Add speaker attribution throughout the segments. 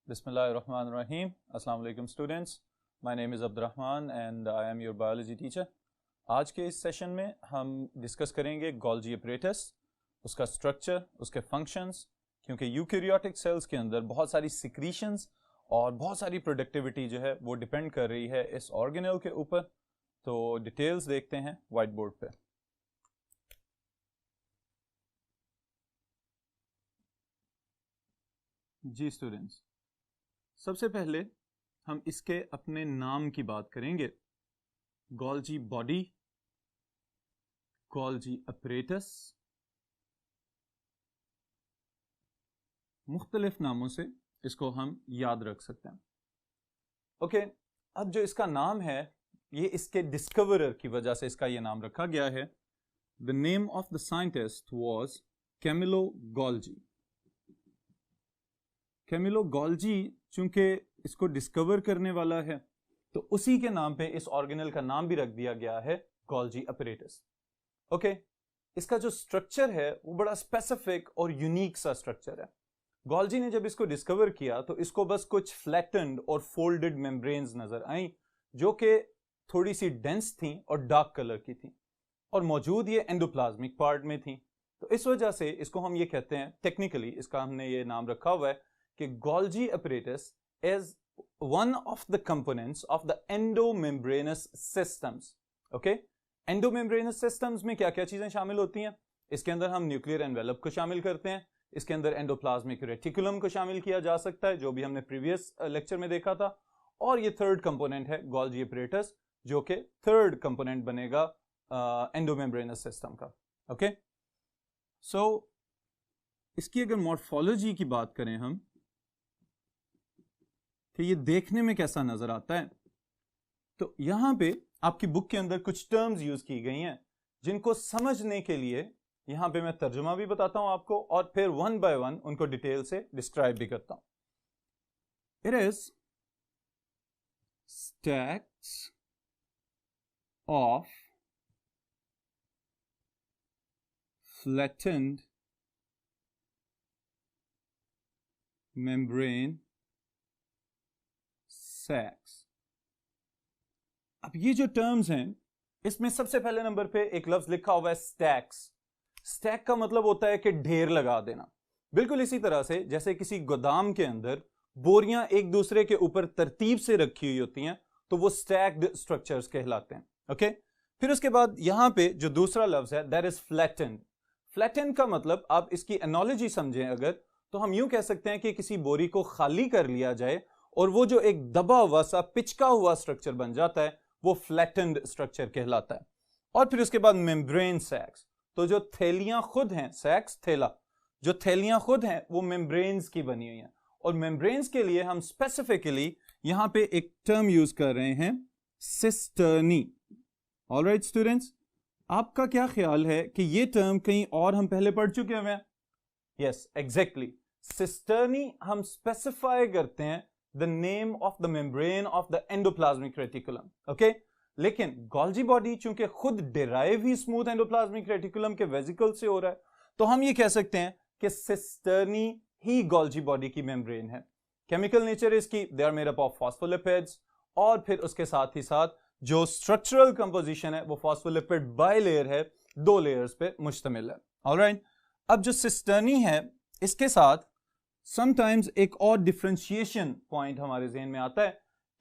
Speaker 1: Bismillahirrahmanirrahim. Assalamu alaikum students. My name is Abdurrahman and I am your biology teacher. आज के इस session में हम डिस्कस करेंगे गोल्जी अपरेटस, उसका स्ट्रक्चर, उसके फंक्शंस, क्योंकि यूकैरियोटिक सेल्स के अंदर बहुत सारी सिक्रीशंस और बहुत सारी प्रोडक्टिविटी जो है वो डिपेंड कर रही है इस ऑर्गेनेल के ऊपर। तो डिटेल्स देखते हैं वाइट बोर्ड पे। जी स्टूडेंट्स, सबसे पहले हम इसके अपने नाम की बात करेंगे। गोल्जी बॉडी, गोल्जी अपरेटस, मुख्तलिफ नामों से इसको हम याद रख सकते हैं। ओके, अब जो इसका नाम है ये इसके डिस्कवरर की वजह से इसका ये नाम रखा गया है। The name of the scientist was Camillo Golgi. Camillo Golgi चूंकि इसको डिस्कवर करने वाला है तो उसी के नाम पे इस ऑर्गेनेल का नाम भी रख दिया गया है गोल्जी अपरेटस। ओके, इसका जो स्ट्रक्चर है वो बड़ा स्पेसिफिक और यूनिक सा स्ट्रक्चर है। गोल्जी ने जब इसको डिस्कवर किया तो इसको बस कुछ फ्लैटेंड और फोल्डेड मेम्ब्रेन्स नजर आई जो कि थोड़ी सी डेंस थी और डार्क कलर की थी और मौजूद ये एंडोप्लाज्मिक पार्ट में थी। तो इस वजह से इसको हम ये कहते हैं, टेक्निकली इसका हमने ये नाम रखा हुआ है कि Golgi apparatus is one of the components of the endomembranes systems. Okay, endomembranes systems में क्या क्या चीजें शामिल होती हैं? इसके अंदर हम न्यूक्लियर एनवेलप को शामिल करते हैं, इसके अंदर एंडोप्लाज्मिक रेटिकुलम को शामिल किया जा सकता है जो भी हमने प्रीवियस लेक्चर में देखा था, और ये थर्ड कंपोनेंट है गोल्जी अपरेटस जो कि थर्ड कंपोनेंट बनेगा एंडोमेम्ब्रेनस सिस्टम का। ओके, सो इसकी अगर मॉर्फोलॉजी की बात करें हम कि ये देखने में कैसा नजर आता है, तो यहां पे आपकी बुक के अंदर कुछ टर्म्स यूज की गई हैं जिनको समझने के लिए यहां पे मैं तर्जुमा भी बताता हूं आपको और फिर वन बाय वन उनको डिटेल से डिस्क्राइब भी करता हूं। It is stacks of flattened membrane sacs. अब ये जो टर्म्स हैं इसमें सबसे पहले नंबर पे एक लफ्ज लिखा हुआ है स्टैक्स। स्टैक का मतलब होता है कि ढेर लगा देना। बिल्कुल इसी तरह से जैसे किसी गोदाम के अंदर बोरियां एक दूसरे के ऊपर तरतीब से रखी हुई होती हैं तो वो स्टैक्ड स्ट्रक्चर्स कहलाते हैं। ओके, फिर उसके बाद यहां पे जो दूसरा लफ्ज है दैट इज फ्लैटेंड। फ्लैटेंड का मतलब आप इसकी एनोलॉजी समझें अगर, तो हम यूं कह सकते हैं कि किसी बोरी को खाली कर लिया जाए और वो जो एक दबा हुआ सा पिचका हुआ स्ट्रक्चर बन जाता है वो फ्लैटेंड स्ट्रक्चर कहलाता है। और फिर उसके बाद मेम्ब्रेन सैक्स, तो जो थैलियां खुद हैं, सैक्स थैला, जो थैलियां खुद हैं वो मेम्ब्रेन्स की बनी हुई हैं और मेम्ब्रेन्स के लिए हम स्पेसिफिकली यहां पे एक टर्म यूज कर रहे हैं सिस्टर्नी। ऑलराइट स्टूडेंट्स, आपका क्या ख्याल है कि ये टर्म कहीं और हम पहले पढ़ चुके हैं? Yes, exactly. सिस्टर्नी हम स्पेसिफाई करते हैं the name of the membrane of the endoplasmic reticulum. Okay, लेकिन गोल्जी बॉडी चूंकि खुद डिराइव ही स्मूथ एंडोप्लाज्मिक रेटिकुलम के वेसिकल से हो रहा है तो हम ये कह सकते हैं कि सिस्टर्नी ही गोल्जी बॉडी की मेम्ब्रेन है। केमिकल नेचर इसकी, they are made up of phospholipids और फिर उसके साथ ही साथ जो स्ट्रक्चरल कंपोजिशन है वो फॉस्फोलिपिड बाइलेयर है, 2 लेयर्स पे मुश्तमिल है। ऑलराइट, अब जो सिस्टर्नी है इसके साथ समटाइम्स एक और डिफरेंशिएशन पॉइंट हमारे ज़हन में आता है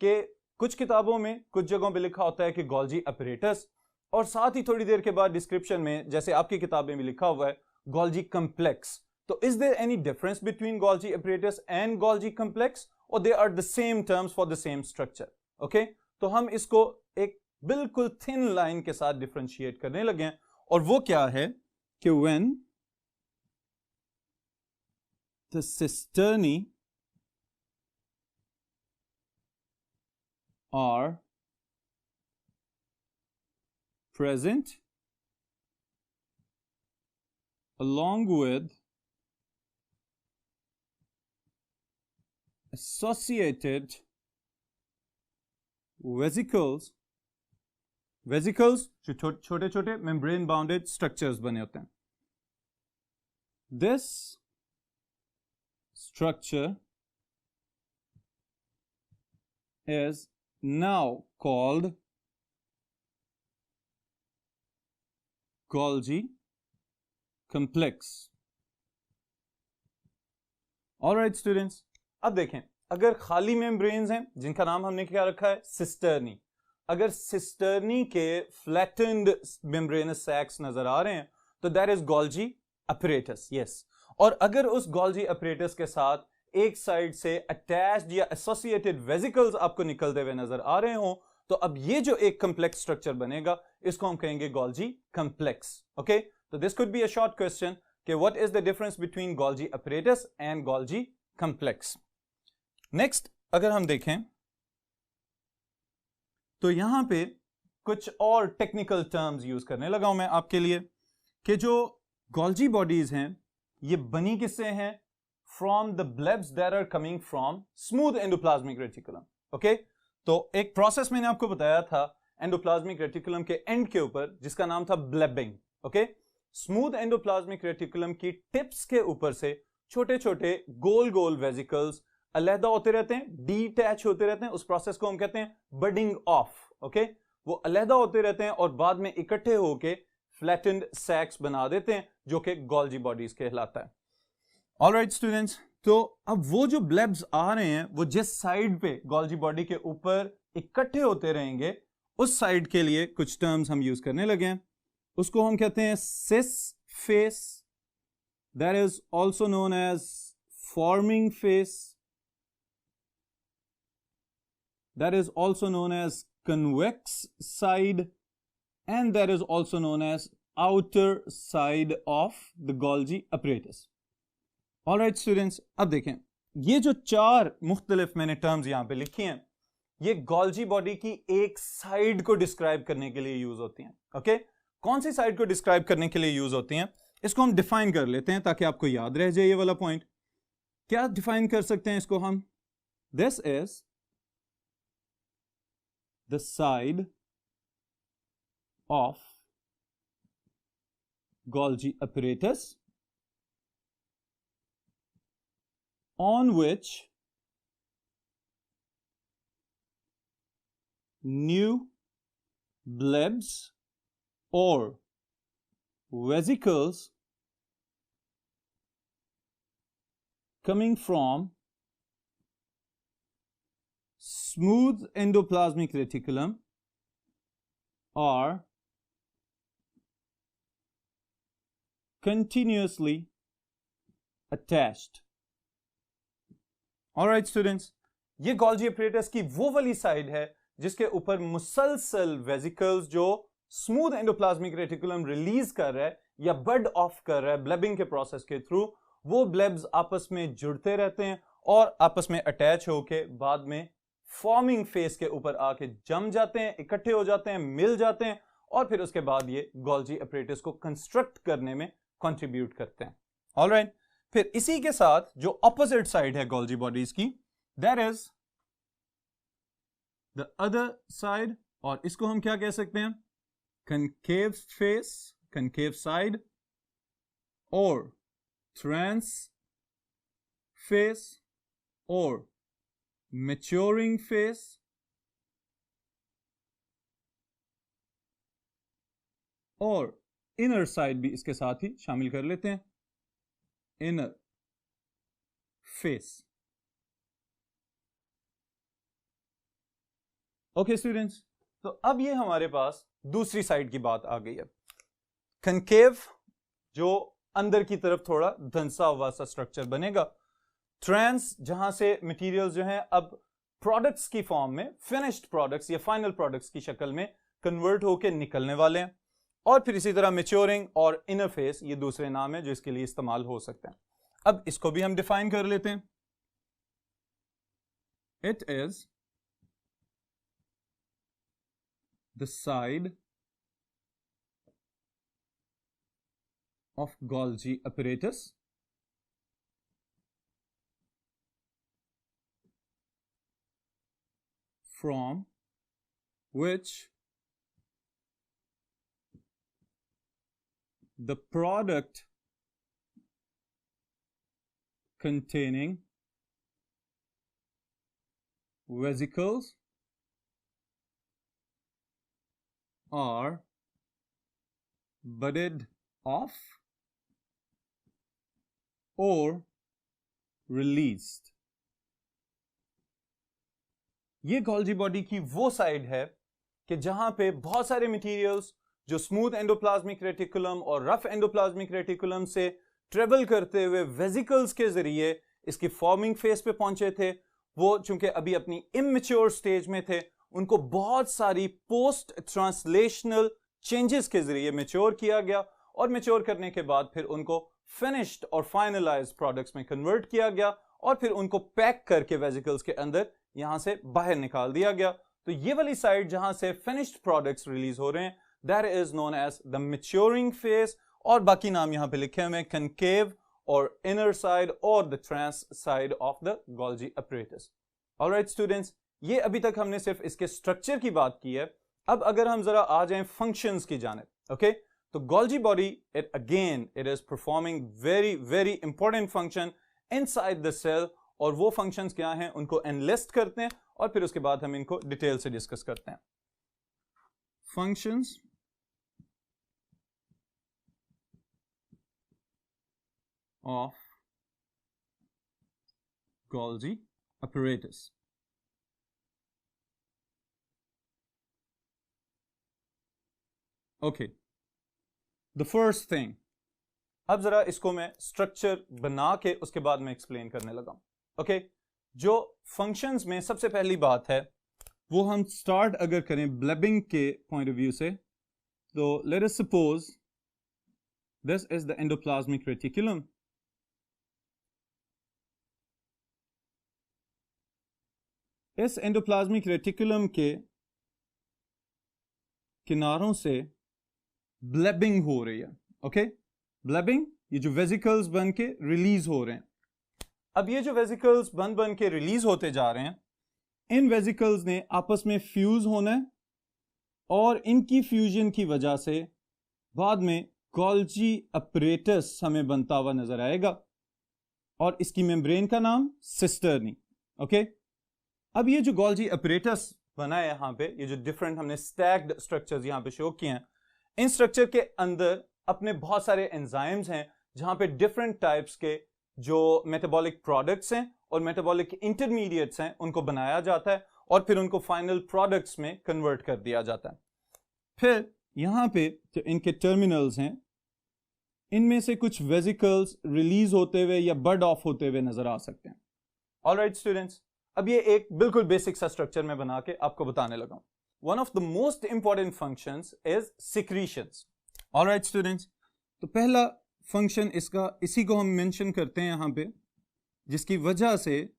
Speaker 1: कि कुछ किताबों में कुछ जगहों पे लिखा होता है कि गोल्जी अपरेटस और साथ ही थोड़ी देर के बाद डिस्क्रिप्शन में जैसे आपकी किताबें में लिखा हुआ है गोल्जी कम्प्लेक्स। तो is there any difference between Golgi apparatus and Golgi complex और they are the same terms for the same structure? Okay, तो हम इसको एक बिल्कुल थिन लाइन के साथ डिफरेंशिएट करने लगे हैं और वो क्या है कि when the cisternae are present along with associated vesicles, जो छोटे छोटे membrane bounded structures बने होते हैं, this structure is now called Golgi complex. Alright students, अब देखें अगर खाली मेम्ब्रेन्स हैं जिनका नाम हमने क्या रखा है सिस्टर्नी, अगर सिस्टर्नी के फ्लैटेंड मेम्ब्रेनस सैक्स नजर आ रहे हैं तो that is Golgi apparatus, yes. और अगर उस गोल्जी अपरेटस के साथ एक साइड से अटैच्ड या एसोसिएटेड वेसिकल्स आपको निकलते हुए नजर आ रहे हो तो अब ये जो एक कम्प्लेक्स स्ट्रक्चर बनेगा इसको हम कहेंगे गोल्जी कम्प्लेक्स। ओके, तो this could be a short question कि what is the difference between Golgi apparatus and Golgi complex. Next अगर हम देखें तो यहां पे कुछ और टेक्निकल टर्म्स यूज करने लगा हूं मैं आपके लिए कि जो गोल्जी बॉडीज हैं ये बनी किससे हैं, from the blebs that are coming from smooth endoplasmic reticulum. Okay, तो एक प्रोसेस मैंने आपको बताया था एंडोप्लाज्मिक रेटिकुलम के एंड के ऊपर जिसका नाम था ब्लेबिंग। ओके, स्मूथ एंडोप्लाज्मिक रेटिकुलम की टिप्स के ऊपर से छोटे छोटे गोल गोल वेसिकल्स अलहदा होते रहते हैं, डीटैच होते रहते हैं, उस प्रोसेस को हम कहते हैं बडिंग ऑफ। ओके, वो अलहदा होते रहते हैं और बाद में इकट्ठे होके फ्लैटेंड सैक्स बना देते हैं जो कि गोल्जी बॉडीज कहलाता है। ऑलराइट स्टूडेंट्स, तो अब वो जो ब्लेब्स आ रहे हैं वो जिस साइड पे गोल्जी बॉडी के ऊपर इकट्ठे होते रहेंगे उस साइड के लिए कुछ टर्म्स हम यूज करने लगे हैं, उसको हम कहते हैं cis face, that is also known as forming face, that is also known as convex side, and that is also known as outer side of the Golgi apparatus. All right students, अब देखें ये जो चार मुख्तलिफ मैंने terms यहां पे लिखी हैं ये गोल्जी बॉडी की एक साइड को डिस्क्राइब करने के लिए यूज होती हैं। ओके, कौन सी साइड को डिस्क्राइब करने के लिए यूज होती हैं इसको हम डिफाइन कर लेते हैं ताकि आपको याद रह जाए ये वाला पॉइंट। क्या डिफाइन कर सकते हैं इसको हम, this is the side of Golgi apparatus on which new blebs or vesicles coming from smooth endoplasmic reticulum are continuously attached. All right students, ये गोल्जी apparatus की वो वाली साइड है जिसके ऊपर मुसलसल वेसिकल्स जो स्मूथ एंडोप्लाज्मिक रेटिकुलम रिलीज कर रहा है या बड ऑफ कर रहा है ब्लेबिंग के प्रोसेस के थ्रू, वो ब्लेब्स आपस में जुड़ते रहते हैं और आपस में अटैच होके बाद में फॉर्मिंग फेस के ऊपर आके जम जाते हैं, इकट्ठे हो जाते हैं, मिल जाते हैं और फिर उसके बाद ये गोल्जी अपरेटस को कंस्ट्रक्ट करने में कंट्रीब्यूट करते हैं। ऑलराइट, फिर इसी के साथ जो ऑपोजिट साइड है गोल्जी बॉडीज की that is the other side, और इसको हम क्या कह सकते हैं, कनकेव फेस, कनकेव साइड और ट्रांस फेस और maturing phase और इनर साइड भी इसके साथ ही शामिल कर लेते हैं, इनर फेस। ओके स्टूडेंट्स, तो अब ये हमारे पास दूसरी साइड की बात आ गई है, कनकेव जो अंदर की तरफ थोड़ा धंसा हुआ सा स्ट्रक्चर बनेगा, ट्रांस जहां से मटेरियल्स जो हैं अब प्रोडक्ट्स की फॉर्म में, फिनिश्ड प्रोडक्ट्स या फाइनल प्रोडक्ट्स की शक्ल में कन्वर्ट होकर निकलने वाले हैं, और फिर इसी तरह मैच्योरिंग और इनर फेस ये दूसरे नाम है जो इसके लिए इस्तेमाल हो सकते हैं। अब इसको भी हम डिफाइन कर लेते हैं, it is the side of Golgi apparatus from which the product containing vesicles are budded off or released. ये गोल्जी बॉडी की वो साइड है कि जहां पे बहुत सारे मटेरियल्स जो स्मूथ एंडोप्लाज्मिक रेटिकुलम और रफ एंडोप्लाज्मिक रेटिकुलम से ट्रेवल करते हुए वेसिकल्स के जरिए इसकी फॉर्मिंग फेज पे पहुंचे थे, वो चूंकि अभी अपनी इमैच्योर स्टेज में थे, उनको बहुत सारी पोस्ट ट्रांसलेशनल चेंजेस के जरिए मैच्योर किया गया और मैच्योर करने के बाद फिर उनको फिनिश्ड और फाइनलाइज्ड प्रोडक्ट्स में कन्वर्ट किया गया और फिर उनको पैक करके वेसिकल्स के अंदर यहां से बाहर निकाल दिया गया। तो ये वाली साइड जहां से फिनिश्ड प्रोडक्ट्स रिलीज हो रहे हैं, that is known as the maturing phase, और बाकी नाम यहां पे लिखे हुए हैं, कनकेव और इनर साइड और the trans side of the Golgi apparatus. Alright students, ये अभी तक हमने सिर्फ इसके स्ट्रक्चर की बात की है। अब अगर हम जरा आ जाएं फंक्शंस की जानिब, ओके, तो Golgi body it is performing very very important function inside the cell, और वो फंक्शंस क्या हैं उनको एनलिस्ट करते हैं और फिर उसके बाद हम इनको डिटेल से डिस्कस करते हैं। Functions of Golgi apparatus. Okay, the first thing, अब जरा इसको मैं स्ट्रक्चर बना के उसके बाद मैं एक्सप्लेन करने लगा। ओके, जो फंक्शंस में सबसे पहली बात है वो हम स्टार्ट अगर करें ब्लेबिंग के पॉइंट ऑफ व्यू से, तो let us suppose this is the endoplasmic reticulum. इस एंडोप्लाज्मिक रेटिकुलम के किनारों से ब्लेबिंग हो रही है। ओके, ब्लेबिंग, ये जो वेसिकल्स बन के रिलीज हो रहे हैं। अब ये जो वेसिकल्स बन के रिलीज होते जा रहे हैं, इन वेसिकल्स ने आपस में फ्यूज होना है और इनकी फ्यूजन की वजह से बाद में गोल्जी अपरेटस हमें बनता हुआ नजर आएगा और इसकी मेम्ब्रेन का नाम सिस्टर्नी। ओके, अब ये जो गोल्जी अपरेटस बना है यहां पे, ये जो डिफरेंट हमने स्टैक्ड स्ट्रक्चर्स यहां पे शो किए हैं, इन स्ट्रक्चर के अंदर अपने बहुत सारे एंजाइम्स हैं जहां पे डिफरेंट टाइप्स के जो मेटाबॉलिक प्रोडक्ट्स हैं और मेटाबॉलिक इंटरमीडिएट्स हैं उनको बनाया जाता है और फिर उनको फाइनल प्रोडक्ट्स में कन्वर्ट कर दिया जाता है। फिर यहां पे जो इनके टर्मिनल्स हैं, इनमें से कुछ वेसिकल्स रिलीज होते हुए या बर्ड ऑफ होते हुए नजर आ सकते हैं। ऑलराइट स्टूडेंट्स, अब ये एक बिल्कुल बेसिक सा स्ट्रक्चर में बना के आपको बताने लगा हूं। One of the most important functions is secretions. Alright students, तो पहला फंक्शन इसका, इसी को हम मेंशन करते हैं यहां पे, जिसकी वजह से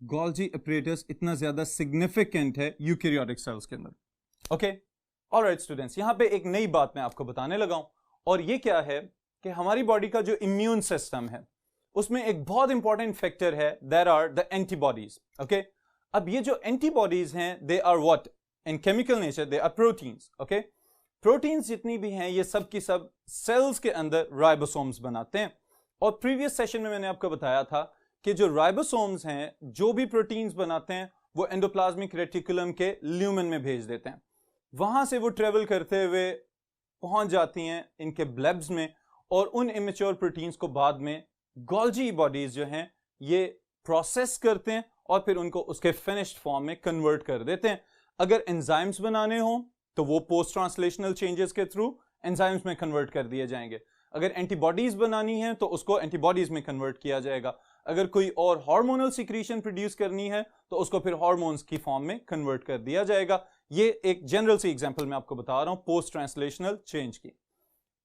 Speaker 1: गोल्जी अपरेटस इतना ज्यादा सिग्निफिकेंट है यूकैरियोटिक सेल्स के अंदर। ओके, ऑलराइट स्टूडेंट्स, यहां पे एक नई बात मैं आपको बताने लगा हूं, और ये क्या है कि हमारी बॉडी का जो इम्यून सिस्टम है उसमें एक बहुत इंपॉर्टेंट फैक्टर है, there are the antibodies. Okay, अब ये जो एंटीबॉडीज हैं, they are what in chemical nature, they are proteins. Okay, proteins जितनी भी हैं ये सब की सब सेल्स के अंदर राइबोसोम्स बनाते हैं, और प्रीवियस सेशन में मैंने आपको बताया था कि जो राइबोसोम्स हैं जो भी प्रोटीन्स बनाते हैं वो एंडोप्लाज्मिक रेटिकुलम के ल्यूमेन में भेज देते हैं, वहां से वो ट्रेवल करते हुए पहुंच जाती हैं इनके ब्लेब्स में, और उन इमेच्योर प्रोटीन्स को बाद में गोल्जी बॉडीज जो हैं ये प्रोसेस करते हैं और फिर उनको उसके फिनिश्ड फॉर्म में कन्वर्ट कर देते हैं। अगर एंजाइम्स बनाने हो तो वो पोस्ट ट्रांसलेशनल चेंजेस के थ्रू एंजाइम्स में कन्वर्ट कर दिए जाएंगे। अगर एंटीबॉडीज बनानी है तो उसको एंटीबॉडीज में कन्वर्ट किया जाएगा। अगर कोई और हार्मोनल सिक्रीशन प्रोड्यूस करनी है तो उसको फिर हार्मोन्स की फॉर्म में कन्वर्ट कर दिया जाएगा। ये एक जनरल सी एग्जांपल मैं आपको बता रहा हूं पोस्ट ट्रांसलेशनल चेंज की।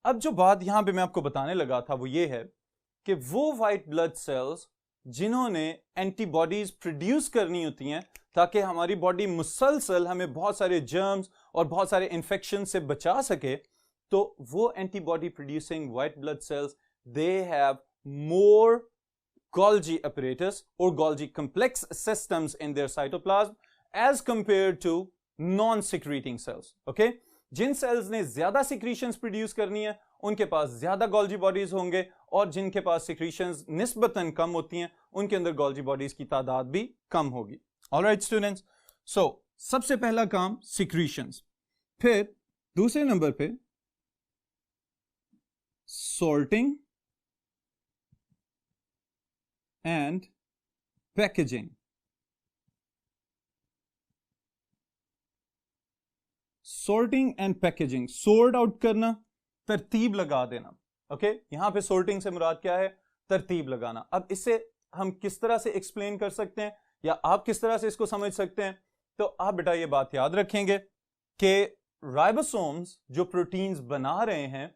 Speaker 1: अब जो बात यहां पे मैं आपको बताने लगा था वो ये है कि वो व्हाइट ब्लड सेल्स जिन्होंने एंटीबॉडीज प्रोड्यूस करनी होती हैं ताकि हमारी बॉडी मुसलसल हमें बहुत सारे जर्म्स और बहुत सारे इन्फेक्शन से बचा सके, तो वो antibody producing white blood cells they have more Golgi apparatus or Golgi complex systems in their cytoplasm as compared to non-secreting cells. Okay? जिन सेल्स ने ज्यादा सिक्रीशंस प्रोड्यूस करनी है उनके पास ज्यादा गोल्जी बॉडीज होंगे, और जिनके पास सिक्रीशंस निस्बतन कम होती हैं उनके अंदर गोल्जी बॉडीज की तादाद भी कम होगी। ऑलराइट स्टूडेंट्स, सो सबसे पहला काम सिक्रीशंस। फिर दूसरे नंबर पे sorting and packaging. Sorting and packaging, sort out करना, तरतीब लगा देना. ओके, यहां पे sorting से मुराद क्या है? तरतीब लगाना. अब इससे हम किस तरह से एक्सप्लेन कर सकते हैं या आप किस तरह से इसको समझ सकते हैं? तो आप बेटा ये बात याद रखेंगे कि राइबोसोम्स जो प्रोटीन्स बना रहे हैं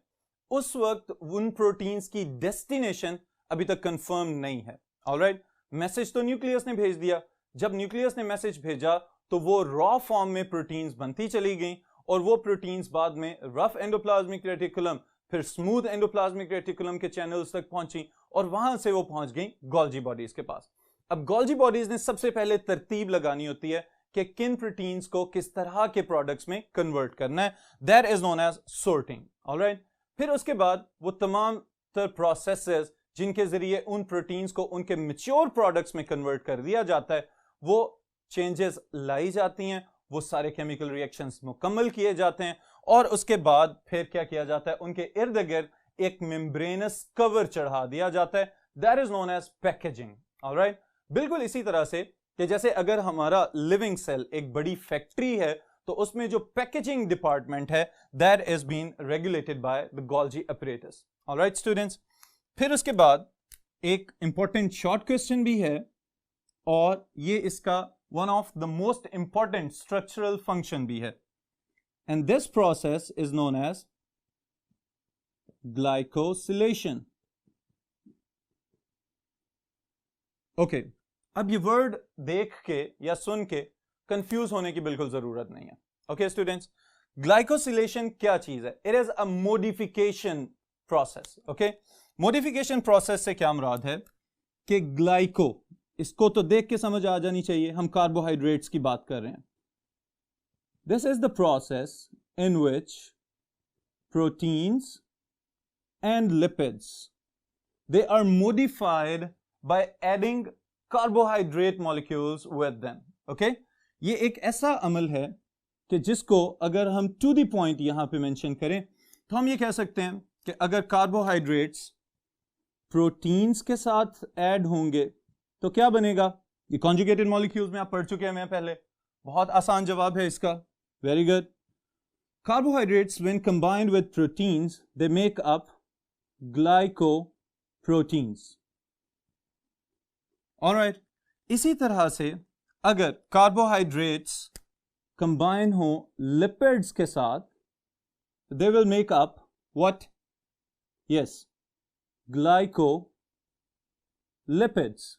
Speaker 1: उस वक्त उन प्रोटीन्स की डेस्टिनेशन अभी तक कंफर्म नहीं है. ऑलराइट, मैसेज तो न्यूक्लियस ने भेज दिया. जब न्यूक्लियस ने मैसेज भेजा तो वो रॉ फॉर्म में प्रोटीन्स बनती चली गई और वो प्रोटीन्स बाद में रफ एंडोप्लाज्मिक रेटिकुलम, फिर स्मूथ एंडोप्लाज्मिक रेटिकुलम के चैनल्स तक पहुंची और वहां से वो पहुंच गई गोल्जी बॉडीज के पास. अब गोल्जी बॉडीज ने सबसे पहले तरतीब लगानी होती है कि किन प्रोटीन्स को किस तरह के प्रोडक्ट्स में कन्वर्ट करना है. That is known as sorting. Alright, फिर उसके बाद वो तमाम प्रोसेसेस जिनके जरिए उन प्रोटीन्स को उनके मैच्योर प्रोडक्ट्स में कन्वर्ट कर दिया जाता है, वो चेंजेस लाई जाती हैं, वो सारे केमिकल रिएक्शंस मुकम्मल किए जाते हैं और उसके बाद फिर क्या किया जाता है? उनके इर्द गिर्द एक मेम्ब्रेनस कवर चढ़ा दिया जाता है. That is known as packaging. Alright, बिल्कुल इसी तरह से कि जैसे अगर हमारा लिविंग सेल एक बड़ी फैक्ट्री है तो उसमें जो पैकेजिंग डिपार्टमेंट है that is been regulated by the Golgi apparatus. Alright students, फिर उसके बाद एक इंपॉर्टेंट शॉर्ट क्वेश्चन भी है और ये इसका one of the most important structural function भी है. And this process is known as glycosylation. Okay, अब ये वर्ड देख के या सुन के कंफ्यूज होने की बिल्कुल जरूरत नहीं है. ओके स्टूडेंट्स, ग्लाइकोसिलेशन क्या चीज है? It is a modification process. Okay, modification process से क्या मुराद है कि ग्लाइको, इसको तो देख के समझ आ जानी चाहिए, हम कार्बोहाइड्रेट्स की बात कर रहे हैं. This is the process in which proteins and lipids they are modified by adding carbohydrate molecules with them. Okay, ये एक ऐसा अमल है कि जिसको अगर हम टू द पॉइंट यहां पे मेंशन करें तो हम ये कह सकते हैं कि अगर कार्बोहाइड्रेट्स प्रोटीन्स के साथ ऐड होंगे तो क्या बनेगा? ये कॉन्जुगेटेड मॉलिक्यूल्स में आप पढ़ चुके हैं मैं पहले. बहुत आसान जवाब है इसका. Very good. Carbohydrates when combined with proteins they make up glycoproteins. Alright, इसी तरह से अगर कार्बोहाइड्रेट्स कंबाइन हो लिपिड्स के साथ they will make up what? Yes, glycolipids.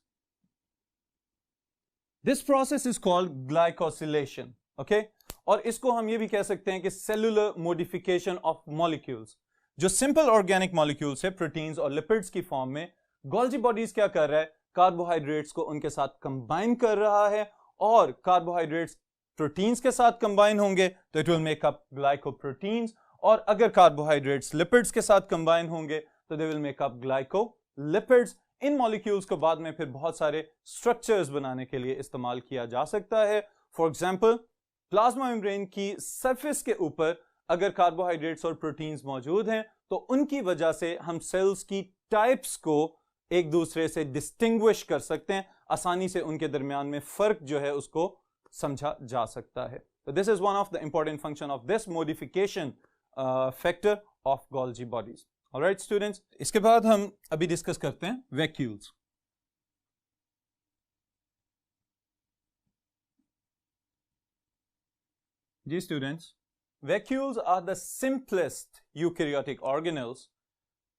Speaker 1: This process is called glycosylation. Okay, और इसको हम ये भी कह सकते हैं कि सेलुलर मॉडिफिकेशन ऑफ मॉलिक्यूल्स. जो सिंपल ऑर्गेनिक मॉलिक्यूल्स है प्रोटीन्स और लिपिड्स की फॉर्म में, गोल्जी बॉडीज क्या कर रहा है? कार्बोहाइड्रेट्स को उनके साथ कंबाइन कर रहा है और कार्बोहाइड्रेट्स प्रोटीन्स के साथ कंबाइन होंगे तो it will make up glycoproteins, और अगर कार्बोहाइड्रेट्स लिपिड्स के साथ कंबाइन होंगे तो they will make up glycolipids. In molecules को बाद में फिर बहुत सारे स्ट्रक्चर्स बनाने के लिए इस्तेमाल किया जा सकता है. फॉर एग्जांपल, प्लाज्मा मेम्ब्रेन की सरफेस के ऊपर अगर कार्बोहाइड्रेट्स और प्रोटीन्स मौजूद हैं तो उनकी वजह से हम सेल्स की टाइप्स को एक दूसरे से डिस्टिंग्विश कर सकते हैं, आसानी से उनके दरमियान में फर्क जो है उसको समझा जा सकता है. तो this is one of the important function of this modification factor of Golgi bodies. Alright students, इसके बाद हम अभी डिस्कस करते हैं वैक्यूल्स. जी students, vacuoles are the simplest eukaryotic organelles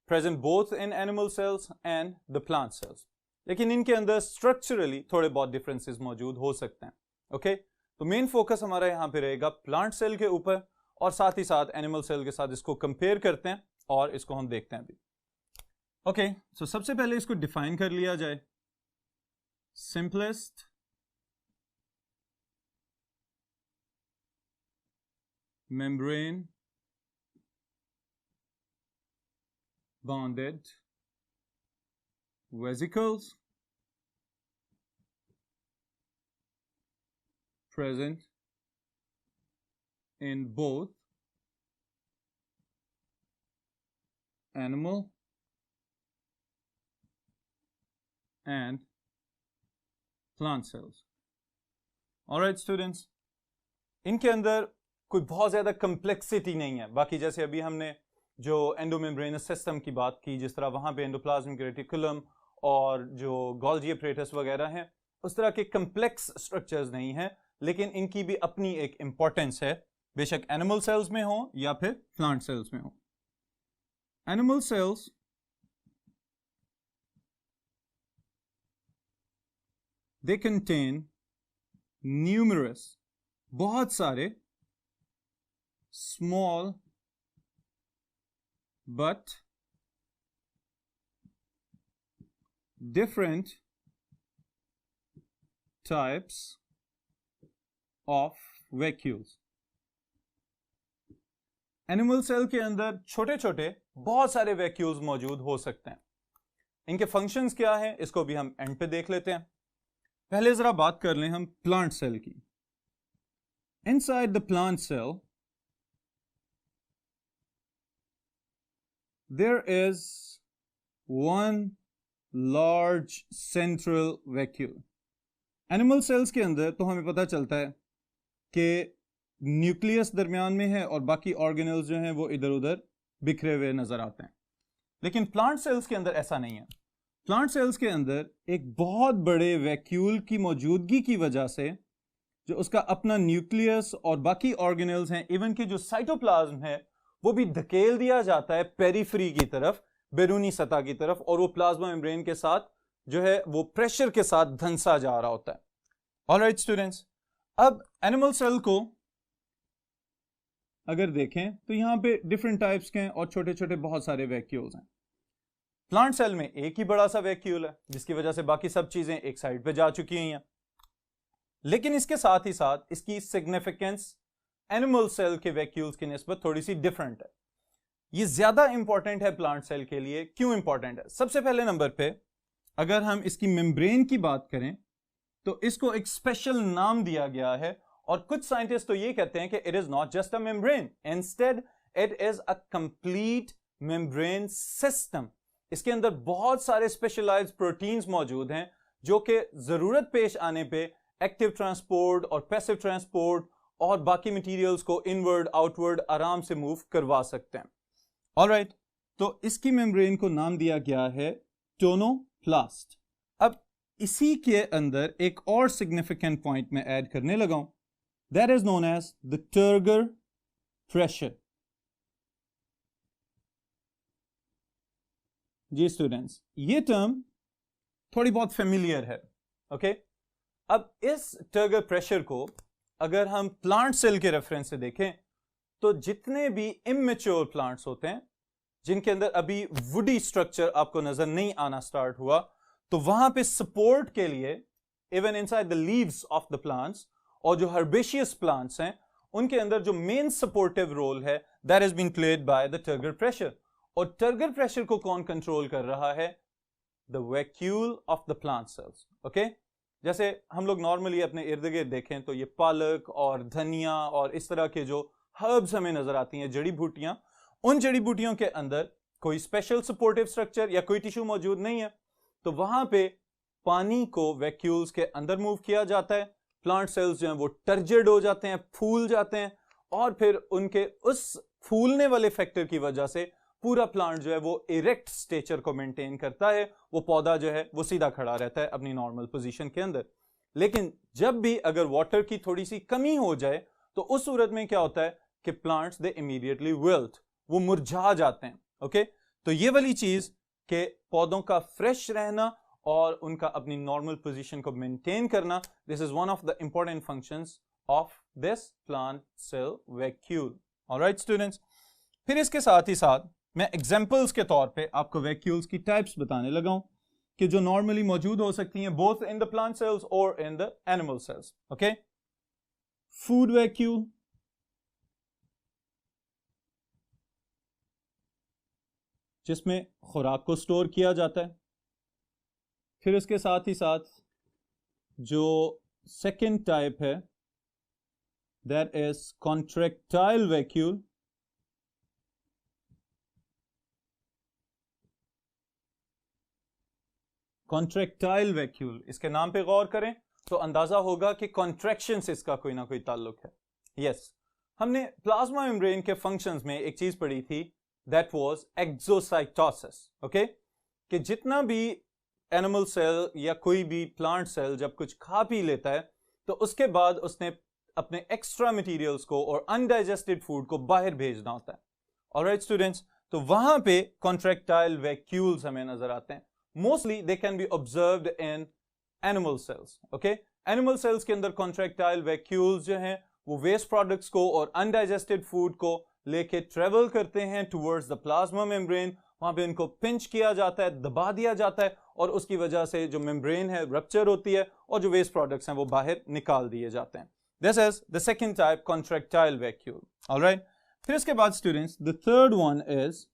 Speaker 1: present both in animal cells and the plant cells. लेकिन इनके अंदर स्ट्रक्चरली थोड़े बहुत डिफरेंसेस मौजूद हो सकते हैं. ओके, तो मेन फोकस हमारा यहां पे रहेगा प्लांट सेल के ऊपर और साथ ही साथ एनिमल सेल के साथ इसको कंपेयर करते हैं और इसको हम देखते हैं अभी. ओके, सो सबसे पहले इसको डिफाइन कर लिया जाए. Simplest membrane bonded vesicles present in both animal and plant cells. Alright students, इनके अंदर कोई बहुत ज़्यादा कम्प्लेक्सिटी नहीं है. बाकी जैसे अभी हमने जो एंडोमेम्ब्रेनस सिस्टम की बात की, जिस तरह वहाँ पे एंडोप्लाज्मिक रेटिकुलम और जो गोल्गी एपरेटस वगैरह हैं, उस तरह के कम्प्लेक्स स्ट्रक्चर्स नहीं हैं, लेकिन इनकी भी अपनी एक इम्पोर्टेंस है, बेशक एनिमल सेल्स में हो या फिर प्लांट सेल्स में हो. Animal cells they contain numerous, बहुत सारे small but different types of vacuoles. Animal cell के अंदर छोटे छोटे बहुत सारे वैक्यूल्स मौजूद हो सकते हैं. इनके फंक्शंस क्या हैं, इसको भी हम एंड पे देख लेते हैं. पहले जरा बात कर लें हम प्लांट सेल की. Inside the plant cell there is one large central vacuole. Animal cells के अंदर तो हमें पता चलता है कि न्यूक्लियस दरमियान में है और बाकी ऑर्गेनल्स जो हैं वो इधर उधर बिखरे हुए नजर आते हैं. लेकिन प्लांट सेल्स के अंदर ऐसा नहीं है. प्लांट सेल्स के अंदर एक बहुत बड़े वैक्यूल की मौजूदगी की वजह से जो उसका अपना न्यूक्लियस और बाकी ऑर्गेनल्स हैं, इवन की जो साइटोप्लाज्म है, वो भी धकेल दिया जाता है पेरिफेरी की तरफ, बैरूनी सतह की तरफ, और वो प्लाज्मा मेम्ब्रेन के साथ जो है वो प्रेशर के साथ धंसा जा रहा होता है. ऑलराइट स्टूडेंट्स, अब एनिमल सेल को अगर देखें तो यहां पे डिफरेंट टाइप्स के हैं और छोटे छोटे बहुत सारे वैक्यूल्स हैं. प्लांट सेल में एक ही बड़ा सा वैक्यूल है, जिसकी वजह से बाकी सब चीजें एक साइड पे जा चुकी हैं. लेकिन इसके साथ ही साथ इसकी सिग्निफिकेंस एनिमल सेल के वैक्यूल्स की निस्बत थोड़ी सी डिफरेंट है. ये ज्यादा इंपॉर्टेंट है प्लांट सेल के लिए. क्यों इंपॉर्टेंट है? सबसे पहले नंबर पे अगर हम इसकी मेम्ब्रेन की बात करें तो इसको एक स्पेशल नाम दिया गया है, और कुछ साइंटिस्ट तो ये कहते हैं कि it is not just a membrane, instead it is a complete membrane system. इसके अंदर बहुत सारे स्पेशलाइज्ड प्रोटीन्स मौजूद हैं जो कि जरूरत पेश आने पे एक्टिव ट्रांसपोर्ट और पैसिव ट्रांसपोर्ट और बाकी मटेरियल्स को इनवर्ड आउटवर्ड आराम से मूव करवा सकते हैं. ऑलराइट, तो इसकी मेम्ब्रेन को नाम दिया गया है टोनोप्लास्ट. अब इसी के अंदर एक और सिग्निफिकेंट पॉइंट में ऐड करने लगा हूं, that is known as the turgor pressure. जी स्टूडेंट्स, ये टर्म थोड़ी बहुत फेमिलियर है. ओके, अब इस टर्गर प्रेशर को अगर हम प्लांट सेल के रेफरेंस से देखें तो जितने भी इमेच्योर प्लांट्स होते हैं, जिनके अंदर अभी वुडी स्ट्रक्चर आपको नजर नहीं आना स्टार्ट हुआ, तो वहां पे सपोर्ट के लिए even inside the leaves of the plants, और जो हर्बेशियस प्लांट्स हैं उनके अंदर जो मेन सपोर्टिव रोल है, that is been played by the turgor pressure. और टर्गर प्रेशर को कौन कंट्रोल कर रहा है? The vacuole of the plant cells. Okay, जैसे हम लोग नॉर्मली अपने इर्द गिर्द देखें तो ये पालक और धनिया और इस तरह के जो हर्ब्स हमें नजर आती हैं, जड़ी बूटियां, उन जड़ी बूटियों के अंदर कोई स्पेशल सपोर्टिव स्ट्रक्चर या कोई टिश्यू मौजूद नहीं है, तो वहां पे पानी को वैक्यूल्स के अंदर मूव किया जाता है. प्लांट सेल्स जो हैं वो टर्जिड हो जाते हैं, फूल जाते हैं, और फिर उनके उस फूलने वाले फैक्टर की वजह से पूरा प्लांट जो है वो इरेक्ट स्टेचर को मेंटेन करता है. वो पौधा जो है वो सीधा खड़ा रहता है अपनी नॉर्मल पोजीशन के अंदर. लेकिन जब भी अगर वाटर की थोड़ी सी कमी हो जाए तो उस सूरत में क्या होता है कि प्लांट्स दे इमीडिएटली विल्ट, वो मुरझा जाते हैं. ओके, तो ये वाली चीज के पौधों का फ्रेश रहना और उनका अपनी नॉर्मल पोजीशन को मेंटेन करना, this is one of the important functions of this plant cell vacuole. Alright students, फिर इसके साथ ही साथ मैं एग्जांपल्स के तौर पे आपको वैक्यूल्स की टाइप्स बताने लगा हूं कि जो नॉर्मली मौजूद हो सकती हैं both in the plant cells और in the animal cells. Okay, food vacuole, जिसमें खुराक को स्टोर किया जाता है. फिर इसके साथ ही साथ जो सेकेंड टाइप है that is contractile vacuole. Contractile vacuole, इसके नाम पे गौर करें तो अंदाजा होगा कि कॉन्ट्रैक्शन से इसका कोई ना कोई ताल्लुक है. यस, हमने प्लाज्मा मेम्ब्रेन के फंक्शंस में एक चीज पढ़ी थी, दैट वाज एक्सोसाइटोसिस. ओके, कि जितना भी एनिमल सेल या कोई भी प्लांट सेल जब कुछ खा पी लेता है तो उसके बाद उसने अपने एक्स्ट्रा मटेरियल्स को और अनडाइजेस्टेड फूड को बाहर भेजना होता है. ऑलराइट स्टूडेंट्स, तो वहां पे कॉन्ट्रैक्टाइल वैक्यूल्स हमें नजर आते हैं. Mostly they can be observed in animal cells. Okay, animal cells के अंदर कॉन्ट्रैक्टाइल वैक्यूल्स जो हैं वो वेस्ट प्रोडक्ट्स को और अनडाइजेस्टेड फूड को लेके ट्रेवल करते हैं टुवर्ड्स द प्लाज्मा मेम्ब्रेन. वहां पे इनको पिंच किया जाता है, दबा दिया जाता है और उसकी वजह से जो मेम्ब्रेन है रप्चर होती है और जो वेस्ट प्रोडक्ट्स हैं वो बाहर निकाल दिए जाते हैं. This is the second type, contractile vacuole. Alright, फिर इसके बाद students the third one is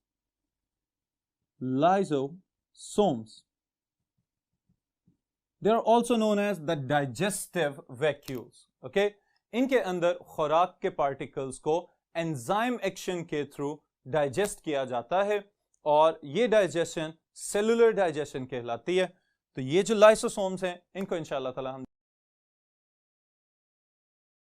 Speaker 1: lysosomes. They are also known as the digestive vacuoles. Okay, इनके अंदर खुराक के पार्टिकल्स को एंजाइम एक्शन के थ्रू डाइजेस्ट किया जाता है और ये डाइजेशन सेलुलर डाइजेशन कहलाती है. तो ये जो लाइसोसोम्स हैं इनको इंशाअल्लाह ताला हम